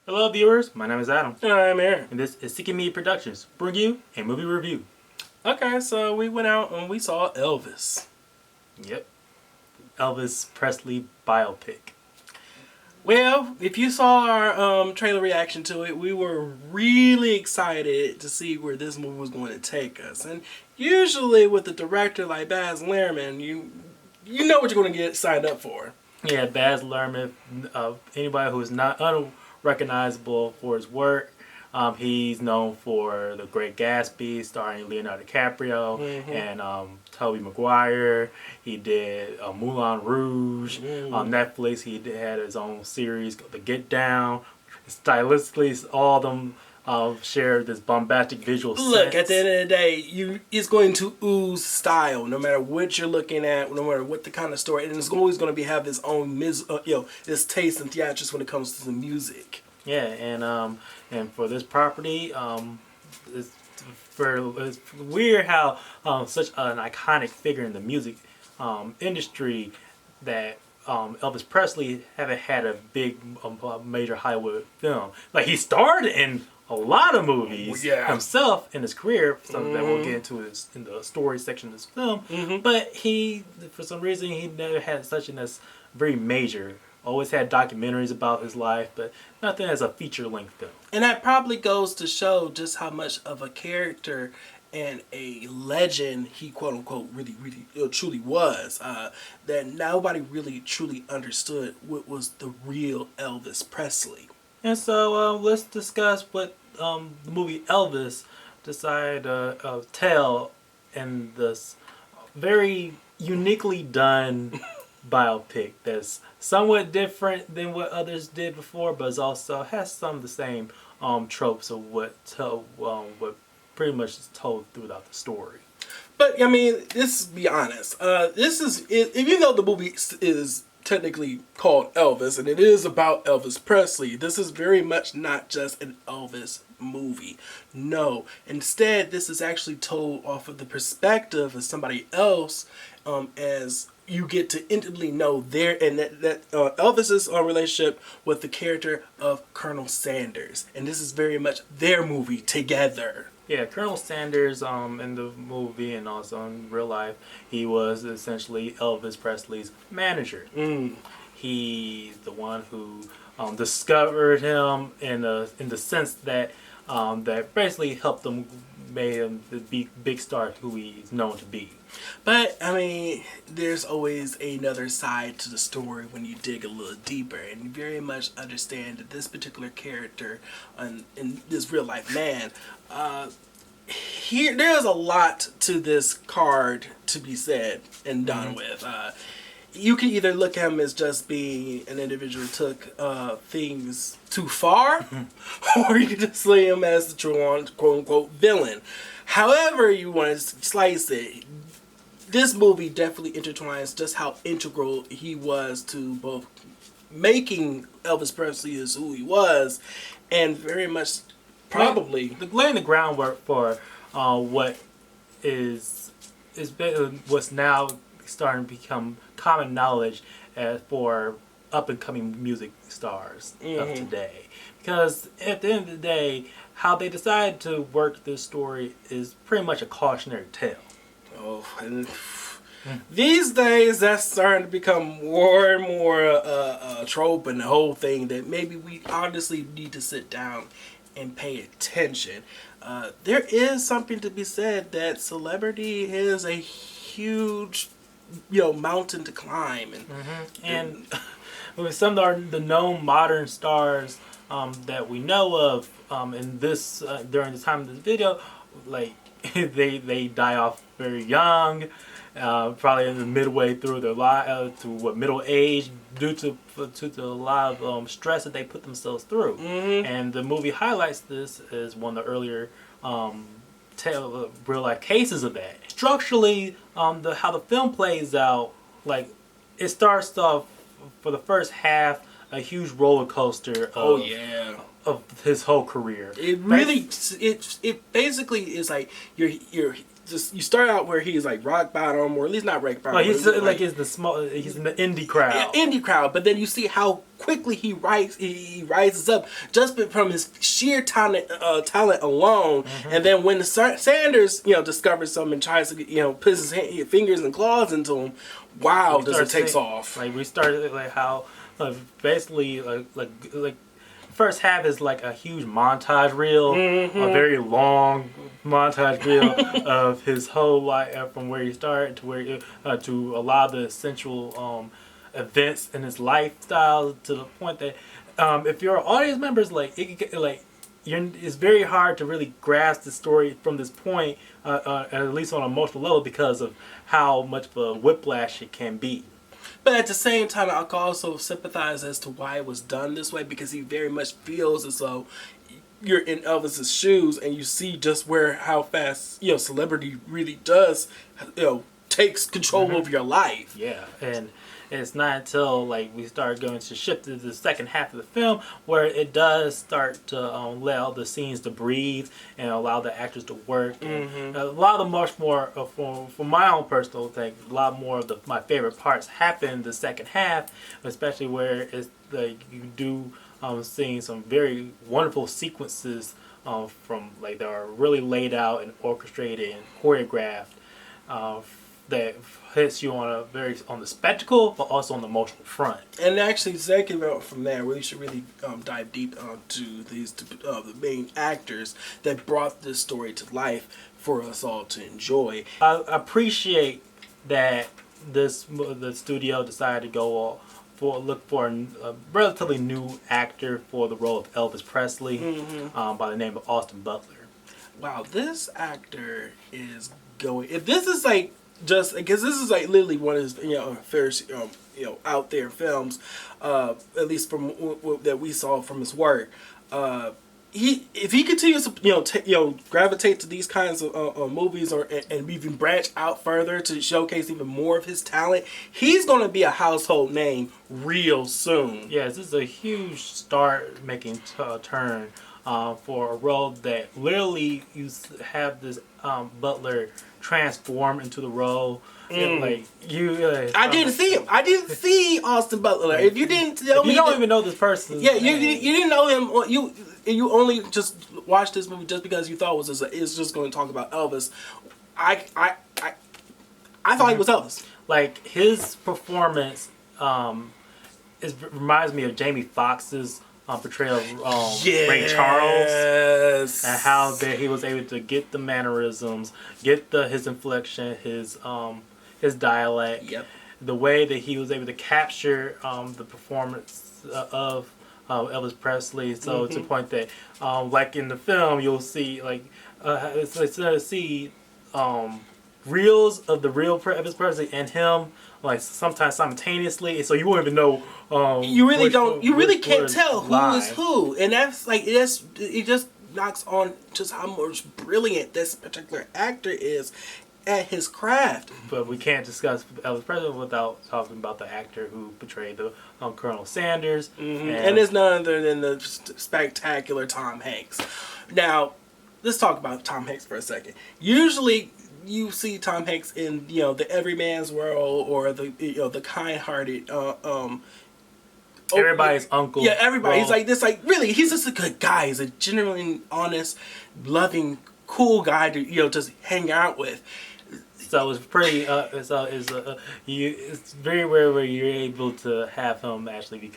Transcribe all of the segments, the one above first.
Hello viewers, my name is Adam. And I'm Aaron. And this is Seeking Me Productions, bring you a movie review. Okay, so we went out and we saw Elvis. Yep. Elvis Presley biopic. Well, if you saw our trailer reaction to it, we were really excited to see where this movie was going to take us. And usually with a director like Baz Luhrman, you know what you're going to get signed up for. Yeah, Baz Luhrmann, anybody who is not unrecognizable for his work. He's known for The Great Gatsby, starring Leonardo DiCaprio and Tobey Maguire. He did Moulin Rouge on Netflix. He had his own series, The Get Down. Stylistically, all of them share this bombastic visual Look, sense. at the end of the day, it's going to ooze style, no matter what you're looking at, no matter what the kind of story, and it's always going to have its own this taste and theatrics when it comes to the music. Yeah, and for this property, it's weird how such an iconic figure in the music industry that Elvis Presley haven't had a big major Hollywood film. Like, he starred in a lot of movies himself in his career, something that we'll get into in the story section of this film. But he, for some reason, he never had such a very major. Always had documentaries about his life, but nothing as a feature-length film. And that probably goes to show just how much of a character and a legend he quote-unquote really truly was. That nobody really truly understood what was the real Elvis Presley. And so let's discuss what the movie Elvis decided to tell in this very uniquely done biopic that's somewhat different than what others did before, but also has some of the same tropes of what pretty much is told throughout the story. But I mean, let's be honest. This is, even though the movie is technically called Elvis and it is about Elvis Presley, this is very much not just an Elvis movie. No, instead this is actually told off of the perspective of somebody else, as you get to intimately know Elvis's relationship with the character of Colonel Sanders, and this is very much their movie together. Yeah, Colonel Sanders in the movie and also in real life, he was essentially Elvis Presley's manager. He's the one who discovered him in the sense that that basically helped him, made him the big star who he's known to be. But, I mean, there's always another side to the story when you dig a little deeper, and you very much understand that this particular character and this real life man, there's a lot to this card to be said and done with. You can either look at him as just being an individual who took things too far, or you can just lay him as the true quote-unquote villain. However you want to slice it, this movie definitely intertwines just how integral he was to both making Elvis Presley as who he was, and very much probably laying the groundwork for what what's now starting to become common knowledge for up and coming music stars of today. Because at the end of the day, how they decide to work this story is pretty much a cautionary tale. Oh, and these days that's starting to become more and more a trope and the whole thing that maybe we honestly need to sit down and pay attention. There is something to be said that celebrity is a huge, mountain to climb, and with some of the known modern stars that we know of in this during the time of this video, like they die off very young, probably in the midway through their life to middle age, due to a lot of stress that they put themselves through. And the movie highlights this as one of the earlier real life cases of that. Structurally, how the film plays out, like, it starts off for the first half a huge roller coaster of his whole career. It really, it basically is like you're just you start out where he's like rock bottom, or at least not rock bottom. Well, he's like he's the small. He's in the indie crowd. Indie crowd, but then you see how quickly he rises up just from his sheer talent alone. And then when Sanders discovers something and tries to puts his fingers and claws into him, wow, does it takes off. Like we started like how basically like first half is like a huge montage reel, a very long montage reel of his whole life from where he started to where to a lot of the essential events in his lifestyle, to the point that if you're audience members, it's very hard to really grasp the story from this point, at least on an emotional level, because of how much of a whiplash it can be. But at the same time, I can also sympathize as to why it was done this way, because he very much feels as though you're in Elvis's shoes and you see just how fast celebrity really does takes control over your life. Yeah, and it's not until like we start going to shift to the second half of the film where it does start to allow the scenes to breathe and allow the actors to work. And a lot of the much more, for my own personal thing, a lot more of my favorite parts happen in the second half, especially where it's like you do seeing some very wonderful sequences from like that are really laid out and orchestrated and choreographed. That hits you on the spectacle, but also on the emotional front. And actually, second out from there, we should really dive deep onto the main actors that brought this story to life for us all to enjoy. I appreciate that the studio decided to go look for a relatively new actor for the role of Elvis Presley, by the name of Austin Butler. Wow, this actor is going. If this is like. Just because this is like literally one of his first out there films, at least from that we saw from his work. If he continues to gravitate to these kinds of movies and even branch out further to showcase even more of his talent, he's going to be a household name real soon. Yes, this is a huge start making turn for a role that literally you have this Butler transform into the role. And, like I didn't see him. I didn't see Austin Butler. If you didn't tell me, you don't even know this person. Yeah, you didn't know him. You only just watched this movie just because you thought it's just going to talk about Elvis. I thought he was Elvis. Like his performance, reminds me of Jamie Foxx's portrayal of Ray Charles, and how that he was able to get the mannerisms, get his inflection, his dialect, the way that he was able to capture the performance of Elvis Presley. So to the point that, like in the film, you'll see reels of the real Elvis Presley and him, like sometimes simultaneously, so you won't even know. You really can't tell who is who, and that's like it just knocks on just how much brilliant this particular actor is at his craft. But we can't discuss Elvis Presley without talking about the actor who portrayed the Colonel Sanders, and it's none other than the spectacular Tom Hanks. Now, let's talk about Tom Hanks for a second. Usually, you see Tom Hanks in the everyman's world or the kind-hearted everybody's uncle. Yeah, everybody. He's like this. Like really, he's just a good guy. He's a genuinely honest, loving, cool guy to just hang out with. So it's pretty. It's very rare where you're able to have him actually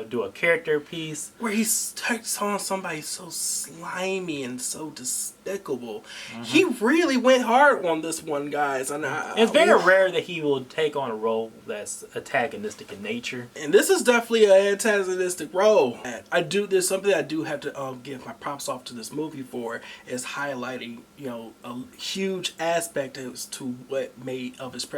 do a character piece where he takes on somebody so slimy and so despicable. He really went hard on this one, guys. And it's very rare that he will take on a role that's antagonistic in nature. And this is definitely an antagonistic role. There's something I do have to give my props off to this movie for, is highlighting a huge aspect as to what made Elvis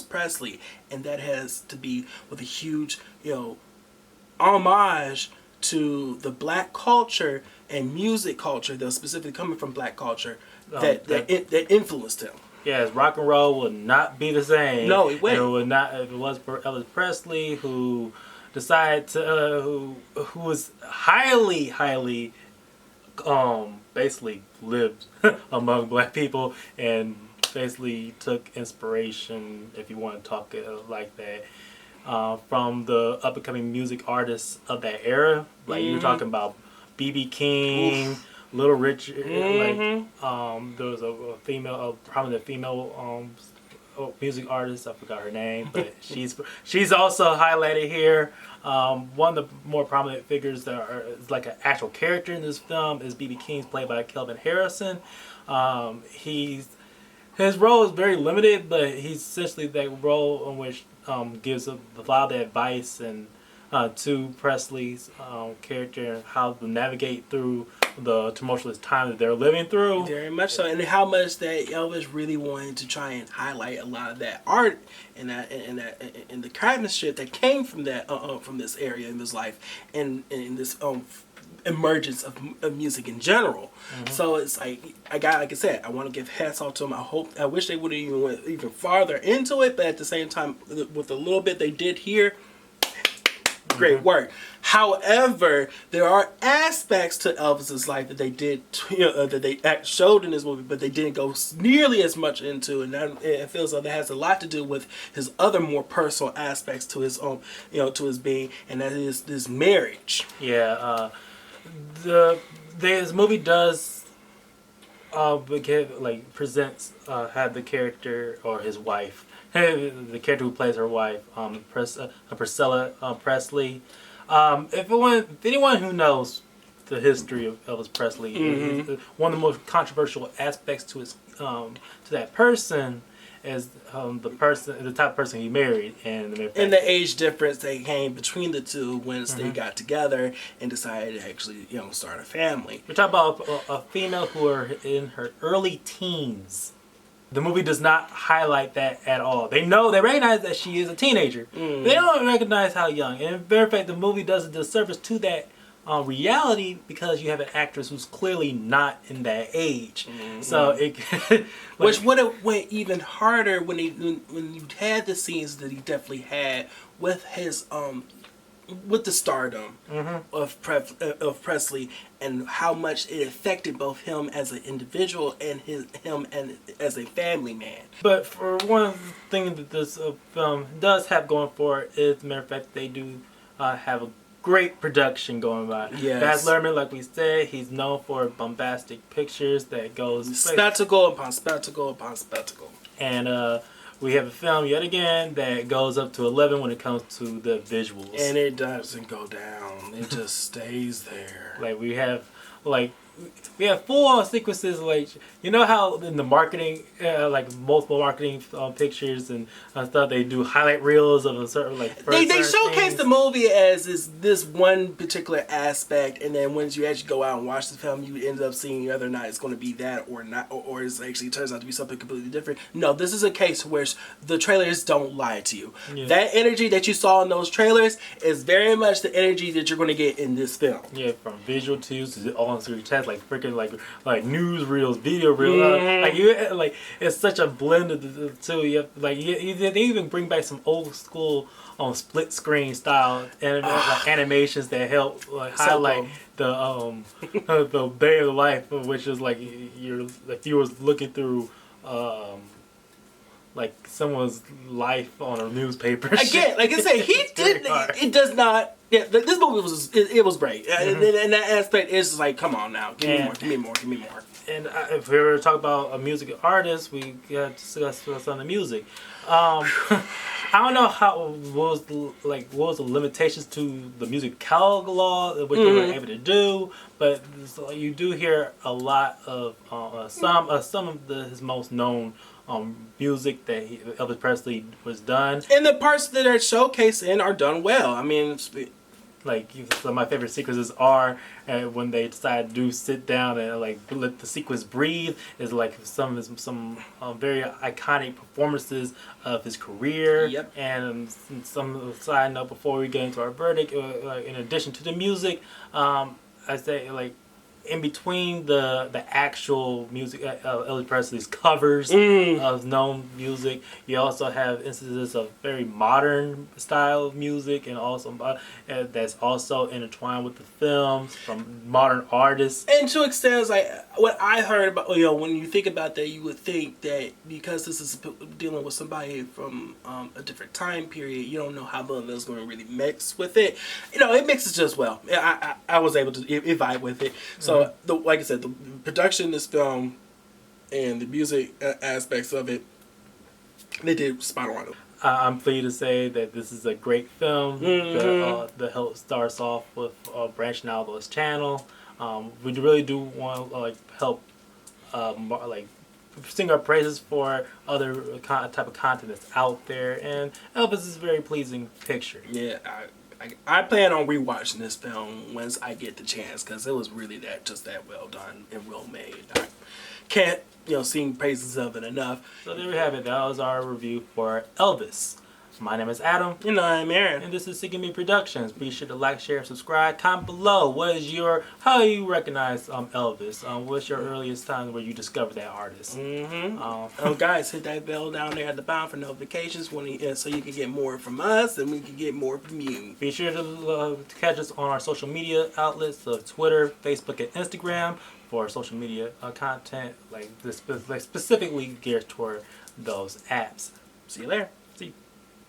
Presley, and that has to be with a huge homage to the black culture and music culture that's specifically coming from black culture that influenced him. Yes, rock and roll would not be the same. No, it wouldn't. It would not. If it was for Elvis Presley, who decided to, who was highly, basically lived among black people and basically took inspiration, if you want to talk like that, from the up and coming music artists of that era. Like you're talking about B.B. King, Oof. Little Richard. Like there was a female, a prominent female music artist. I forgot her name, but she's also highlighted here. One of the more prominent figures that is like an actual character in this film is B.B. King's played by Kelvin Harrison. His role is very limited, but he's essentially that role in which gives a lot of the advice and to Presley's character and how to navigate through the tumultuous time that they're living through. Very much so, and how much that Elvis really wanted to try and highlight a lot of that art and the craftsmanship that came from that from this area in his life and in this emergence of music in general. So it's like like I said, I want to give hats off to them. I wish they would have even went even farther into it, but at the same time, with the little bit they did here, great work. However, there are aspects to Elvis's life that they did, that they showed in this movie, but they didn't go nearly as much into, and it feels like that has a lot to do with his other more personal aspects to his own, to his being, and that is this marriage. Yeah, this movie does presents have the character or his wife, the character who plays her wife, Priscilla Presley. If anyone who knows the history of Elvis Presley, one of the most controversial aspects to his to that person is the type of person he married, and the age difference that came between the two once they got together and decided to actually start a family. We're talking about a female who are in her early teens. The movie does not highlight that at all. They recognize that she is a teenager. They don't recognize how young. And in very fact, the movie does a disservice to that reality because you have an actress who's clearly not in that age. So it, which would have went even harder when you had the scenes that he definitely had with his with the stardom of Presley and how much it affected both him as an individual and him as a family man. But for one thing that this film does have going for it is, as a matter of fact, they do have a great production going by. Yes. Baz Luhrmann, like we said, he's known for bombastic pictures that goes spectacle upon spectacle upon spectacle. And we have a film yet again that goes up to 11 when it comes to the visuals. And it doesn't go down. It just stays there. Like we have full-on sequences, like how in the marketing, like multiple marketing pictures and stuff, they do highlight reels of a certain they showcase the movie as this one particular aspect, and then once you actually go out and watch the film, you end up seeing whether or not it's going to be that or not, or it actually turns out to be something completely different. No, this is a case where the trailers don't lie to you. Yeah. That energy that you saw in those trailers is very much the energy that you're going to get in this film. Yeah, from visual cues to on-screen text, like freaking like news reels, video reels. It's such a blend of the two. You have, they even bring back some old school split screen style animations that help highlight the day of the life, which is like you're if you was looking through like someone's life on a newspaper. Again, like I said, he did. It does not. Yeah, this movie was great, and that aspect is just like, come on now, give me more. And if we were to talk about a music artist, we got to discuss some of the music. I don't know what was the limitations to the music catalog, what they were able to do, but you do hear a lot of some of his most known music that Elvis Presley was done. And the parts that are showcased in are done well. I mean, some of my favorite sequences are when they decide to sit down and let the sequence breathe. Is like some very iconic performances of his career. Yep. And some side note before we get into our verdict, in addition to the music, I say in between the actual music, Elvis Presley's covers of known music, you also have instances of very modern style of music, and also that's also intertwined with the films from modern artists. And to extent, like what I heard about, when you think about that, you would think that because this is dealing with somebody from a different time period, you don't know how the that's going to really mix with it. It mixes just well. I was able to vibe with it. So, like I said, the production in this film and the music aspects of it, they did spot on. I'm pleased to say that this is a great film. The help starts off with branching out of his channel. We really do want to help sing our praises for other type of content that's out there, and Elvis is a very pleasing picture. Yeah, I plan on rewatching this film once I get the chance, because it was really just that well done and well made. I can't sing praises of it enough. So there we have it. That was our review for Elvis. My name is Adam. And I'm Aaron. And this is Seeking Me Productions. Be sure to like, share, and subscribe. Comment below. How you recognize Elvis? What's your earliest time where you discovered that artist? Guys, hit that bell down there at the bottom for notifications so you can get more from us and we can get more from you. Be sure to catch us on our social media outlets of Twitter, Facebook, and Instagram for social media content specifically geared toward those apps. See you later.